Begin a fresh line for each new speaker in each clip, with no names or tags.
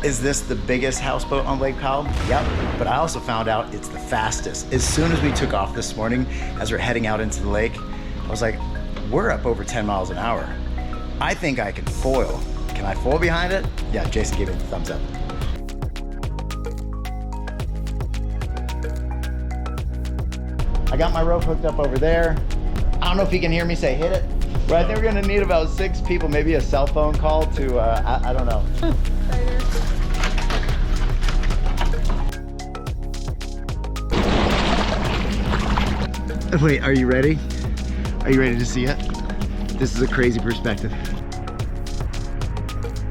Is this the biggest houseboat on Lake Powell? Yep, but I also found out it's the fastest. As soon as we took off this morning, as we're heading out into the lake, I was like, we're up over 10 miles an hour. I think I can foil. Can I foil behind it? Yeah, Jason gave me the thumbs up. I got my rope hooked up over there. I don't know if you can hear me say hit it. But I think we're gonna need about 6 people, maybe a cell phone call to, I don't know. Wait, are you ready? Are you ready to see it? This is a crazy perspective.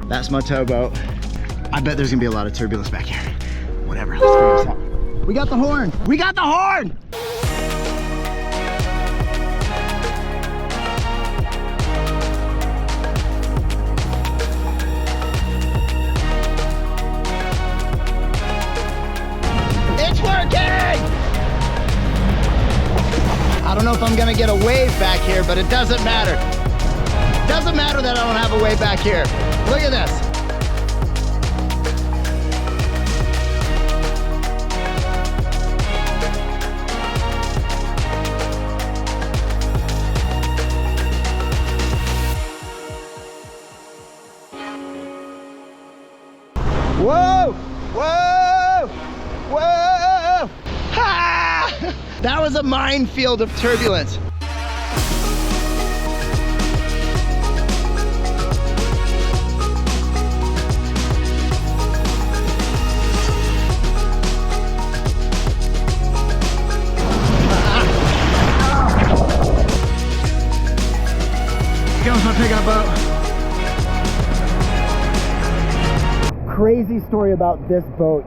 That's my towboat. I bet there's gonna be a lot of turbulence back here. Whatever, let's figure this out. We got the horn! We got the horn! It's working! I don't know if I'm gonna get a wave back here, but it doesn't matter. Doesn't matter that I don't have a wave back here. Look at this. Whoa! Whoa! Whoa! Ha! That was a minefield of turbulence. Here comes my pickup boat. Crazy story about this boat.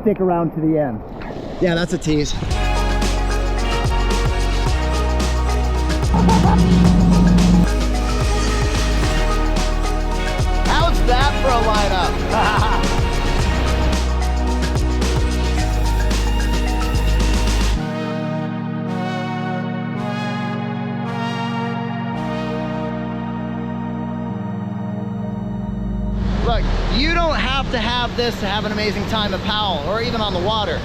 Stick around to the end. Yeah, that's a tease. How's that for a lineup? Look, you don't have to have this to have an amazing time at Powell or even on the water.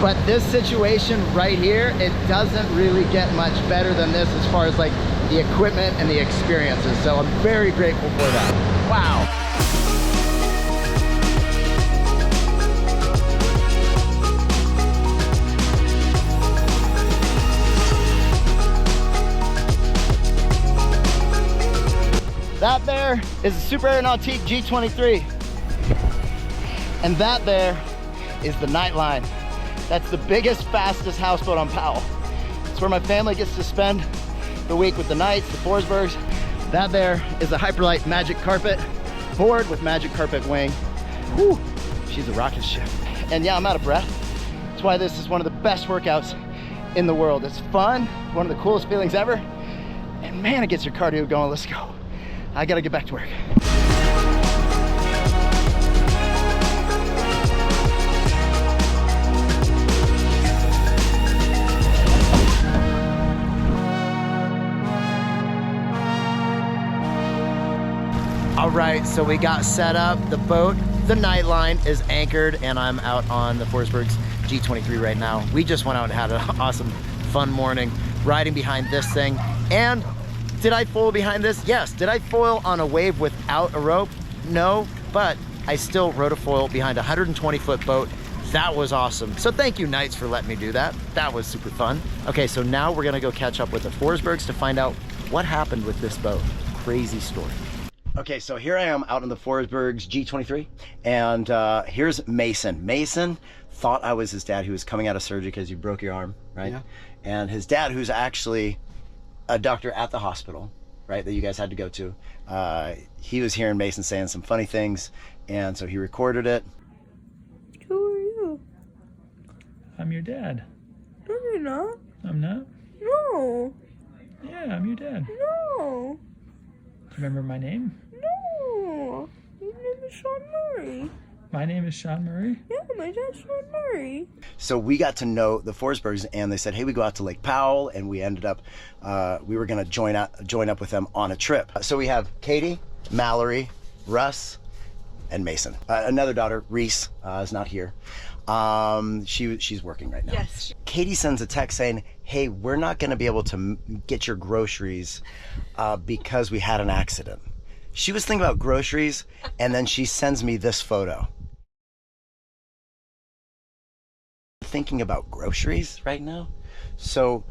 But this situation right here, it doesn't really get much better than this as far as like the equipment and the experiences. So I'm very grateful for that. Wow. That there is a Super Nautique G23. And that there is the Nightline. That's the biggest, fastest houseboat on Powell. It's where my family gets to spend the week with the Knights, the Forsbergs. That there is a HYPERLITE Magic Carpet board with Magic Carpet wing. Whew, she's a rocket ship. And yeah, I'm out of breath. That's why this is one of the best workouts in the world. It's fun, one of the coolest feelings ever. And man, it gets your cardio going. Let's go. I gotta get back to work. All right, so we got set up. The boat, the Nightline, is anchored, and I'm out on the Watersports G23 right now. We just went out and had an awesome, fun morning riding behind this thing. And did I foil behind this? Yes. Did I foil on a wave without a rope? No, but I still rode a foil behind a 120-foot boat. That was awesome. So thank you, Knights, for letting me do that. That was super fun. Okay, so now we're gonna go catch up with the Forsbergs to find out what happened with this boat. Crazy story. Okay, so here I am out in the Forsbergs G23, and here's Mason. Mason thought I was his dad, who was coming out of surgery because you broke your arm, right? Yeah. And his dad, who's actually a doctor at the hospital, right, that you guys had to go to, he was hearing Mason saying some funny things, and so he recorded it.
Who are you?
I'm your dad.
No, you're not.
I'm not?
No.
Yeah, I'm your dad.
No.
Do you remember my name?
No. Your name is Shaun Murray.
My name is Shaun Murray?
Yeah, my dad's Shaun Murray.
So we got to know the Forsbergs, and they said, hey, we go out to Lake Powell, and we ended up, we were going to join up with them on a trip. So we have Katie, Mallory, Russ, and Mason. Another daughter, Reese, is not here. She's working right now.
Yes.
Katie sends a text saying, hey, we're not going to be able to get your groceries because we had an accident. She was thinking about groceries, and then she sends me this photo. Thinking about groceries right now. So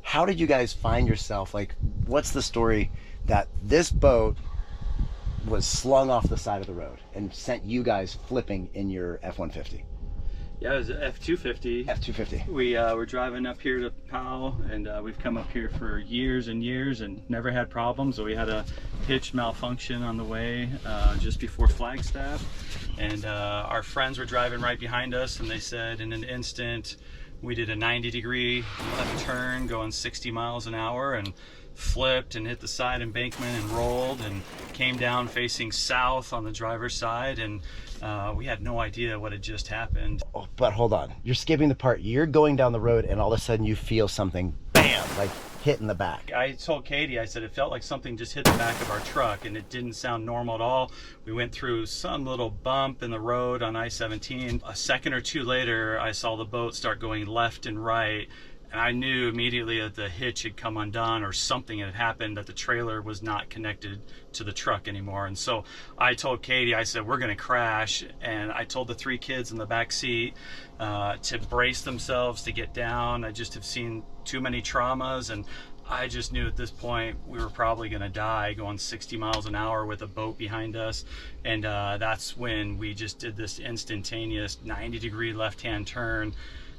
how did you guys find yourself? Like, what's the story that this boat was slung off the side of the road and sent you guys flipping in your F-150?
Yeah, it was an F-250.
F-250.
We were driving up here to Powell, and we've come up here for years and years and never had problems. So we had a hitch malfunction on the way just before Flagstaff, and our friends were driving right behind us, and they said in an instant we did a 90-degree left turn going 60 miles an hour and flipped and hit the side embankment and rolled and came down facing south on the driver's side, and we had no idea what had just happened.
Oh, but hold on, you're skipping the part. You're going down the road and all of a sudden you feel something, bam, like hit in the back.
I told Katie, I said it felt like something just hit the back of our truck, and it didn't sound normal at all. We went through some little bump in the road on I-17. A second or two later, I saw the boat start going left and right, and I knew immediately that the hitch had come undone or something had happened, that the trailer was not connected to the truck anymore. And so I told Katie, I said, we're gonna crash. And I told the three kids in the back seat to brace themselves to get down. I just have seen too many traumas, and I just knew at this point we were probably gonna die going 60 miles an hour with a boat behind us. And that's when we just did this instantaneous 90-degree left-hand turn.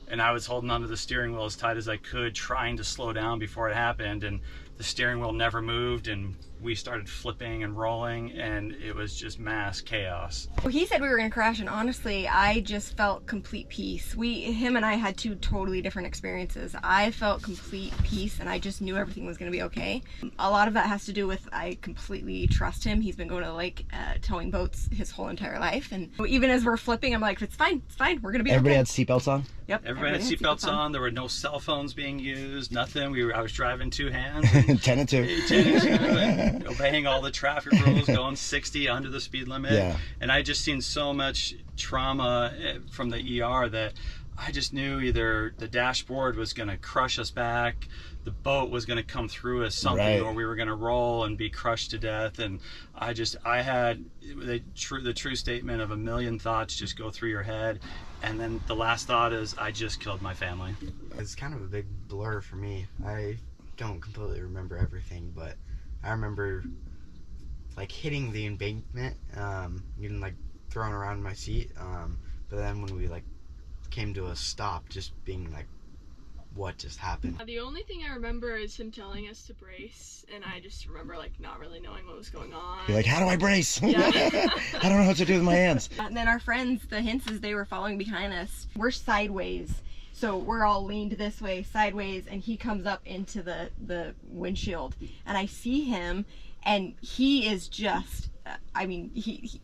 And I was holding onto the steering wheel as tight as I could, trying to slow down before it happened, and the steering wheel never moved, and we started flipping and rolling, and it was just mass chaos.
Well, he said we were gonna crash, and honestly, I just felt complete peace. Him and I had two totally different experiences. I felt complete peace, and I just knew everything was gonna be okay. A lot of that has to do with I completely trust him. He's been going to the lake towing boats his whole entire life, and even as we're flipping, I'm like, it's fine, we're gonna be
Everybody
okay.
had seatbelts on?
Yep.
Everybody had seatbelts on. There were no cell phones being used, nothing. I was driving two hands.
10 and 2.
10 and 2, and obeying all the traffic rules, going 60 under the speed limit.
Yeah.
And I just seen so much trauma from the ER that I just knew either the dashboard was going to crush us back, the boat was going to come through us something,
right,
or we were going to roll and be crushed to death. And I had the true statement of a million thoughts just go through your head. And then the last thought is, I just killed my family.
It's kind of a big blur for me. I don't completely remember everything, but I remember like hitting the embankment, getting like thrown around in my seat. But then when we like came to a stop, just being like, what just happened?
The only thing I remember is him telling us to brace, and I just remember like not really knowing what was going on.
You're like, how do I brace?
Yeah.
I don't know what to do with my hands.
And then our friends, the hints is they were following behind us. We're sideways, so we're all leaned this way, sideways, and he comes up into the windshield, and I see him, and he is just, I mean, he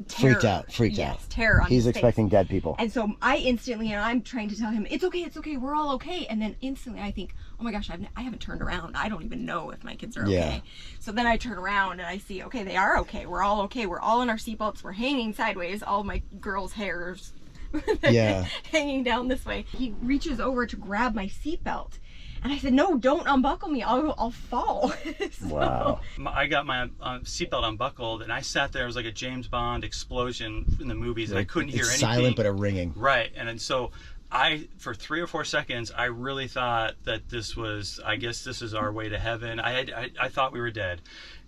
terror.
Freaked out.
Terror on
He's
his
expecting
face.
dead people.
And so I instantly, and I'm trying to tell him, it's okay, we're all okay. And then instantly I think, oh my gosh, I haven't turned around. I don't even know if my kids are okay.
Yeah.
So then I turn around and I see, okay, they are okay. We're all okay. We're all in our seatbelts. We're hanging sideways. All of my girls' hairs
Yeah.
hanging down this way. He reaches over to grab my seatbelt. And I said, no, don't unbuckle me. I'll fall. So,
Wow.
I got my seatbelt unbuckled, and I sat there. It was like a James Bond explosion in the movies, and I couldn't hear anything.
Silent but a ringing.
Right, and so for 3 or 4 seconds, I really thought that this was, I guess this is our way to heaven. I thought we were dead.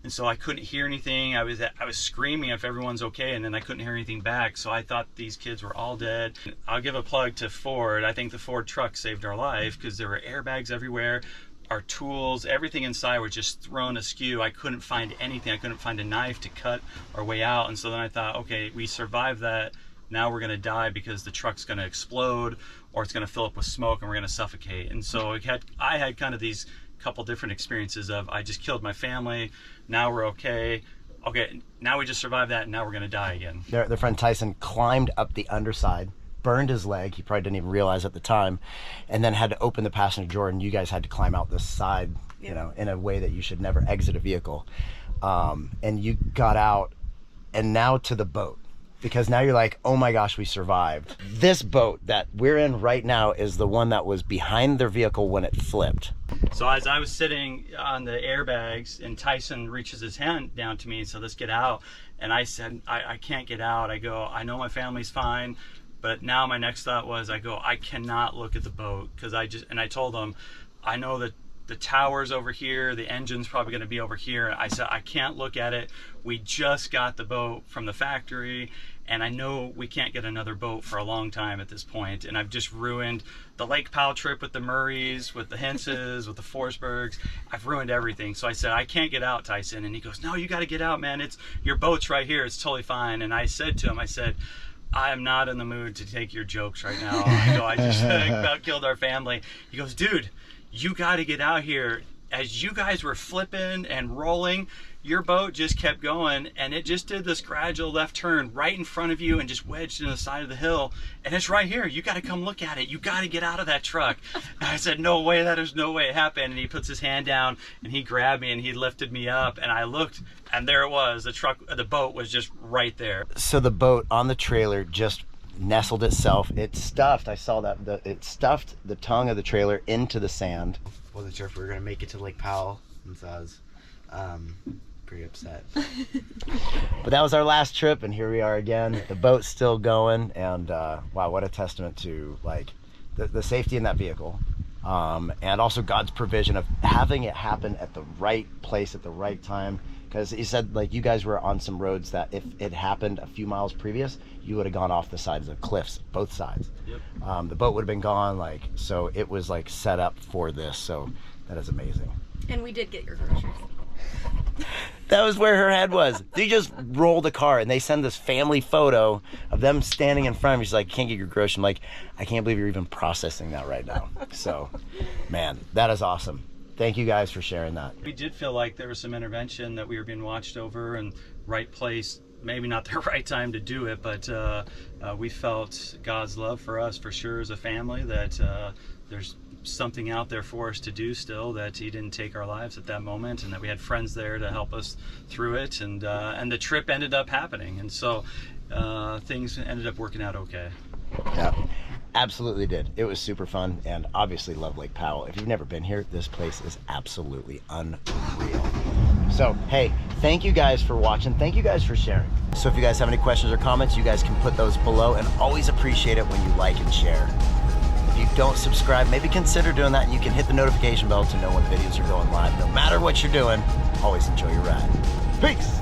And so I couldn't hear anything. I was screaming if everyone's okay, and then I couldn't hear anything back. So I thought these kids were all dead. I'll give a plug to Ford. I think the Ford truck saved our life because there were airbags everywhere. our tools, everything inside were just thrown askew. I couldn't find anything. I couldn't find a knife to cut our way out. And so then I thought, okay, we survived that. Now we're gonna die because the truck's gonna explode, or it's gonna fill up with smoke and we're gonna suffocate. And so I had kind of these couple different experiences of, I just killed my family, now we're okay. Okay, now we just survived that and now we're gonna die again.
Their friend Tyson climbed up the underside, burned his leg, he probably didn't even realize at the time, and then had to open the passenger door, and you guys had to climb out the side, you know, in a way that you should never exit a vehicle. And you got out, and now to the boat, because now you're like, oh my gosh, we survived. This boat that we're in right now is the one that was behind their vehicle when it flipped.
So as I was sitting on the airbags, and Tyson reaches his hand down to me and said, let's get out. And I said, I can't get out. I go, I know my family's fine. But now my next thought was, I go, I cannot look at the boat, because I told him, I know that the tower's over here, the engine's probably gonna be over here. I said, I can't look at it. We just got the boat from the factory, and I know we can't get another boat for a long time at this point. And I've just ruined the Lake Powell trip with the Murrays, with the Henses, with the Forsbergs. I've ruined everything. So I said, I can't get out, Tyson. And he goes, no, you gotta get out, man. Your boat's right here, it's totally fine. And I said to him, I said, I am not in the mood to take your jokes right now. I just about killed our family. He goes, dude, you got to get out here. As you guys were flipping and rolling, your boat just kept going, and it just did this gradual left turn right in front of you and just wedged in the side of the hill, and it's right here. You got to come look at it. You got to get out of that truck. And I said, no way, that is no way it happened. And he puts his hand down and he grabbed me and he lifted me up, and I looked, and there it was. The boat was just right there.
So the boat on the trailer just nestled itself. It stuffed, I saw that, it stuffed the tongue of the trailer into the sand.
Wasn't sure if we were gonna make it to Lake Powell, and so I was pretty upset.
But that was our last trip, and here we are again. The boat's still going, and wow, what a testament to like the safety in that vehicle, and also God's provision of having it happen at the right place at the right time. Because he said, like, you guys were on some roads that if it happened a few miles previous, you would have gone off the sides of the cliffs, both sides. Yep. The boat would have been gone, like, so it was like set up for this. So that is amazing.
And we did get your groceries.
That was where her head was. They just rolled a car, and they send this family photo of them standing in front of me. She's like, can't get your groceries. I'm like, I can't believe you're even processing that right now. So, man, that is awesome. Thank you guys for sharing that.
We did feel like there was some intervention, that we were being watched over, and right place, maybe not the right time to do it, but we felt God's love for us for sure as a family, that there's something out there for us to do still, that he didn't take our lives at that moment, and that we had friends there to help us through it, and the trip ended up happening, and so things ended up working out okay.
Yeah, absolutely did. It was super fun, and obviously love Lake Powell. If you've never been here, this place is absolutely unreal. So, hey, thank you guys for watching. Thank you guys for sharing. So if you guys have any questions or comments, you guys can put those below, and always appreciate it when you like and share. If you don't subscribe, maybe consider doing that, and you can hit the notification bell to know when videos are going live. No matter what you're doing, always enjoy your ride. Peace.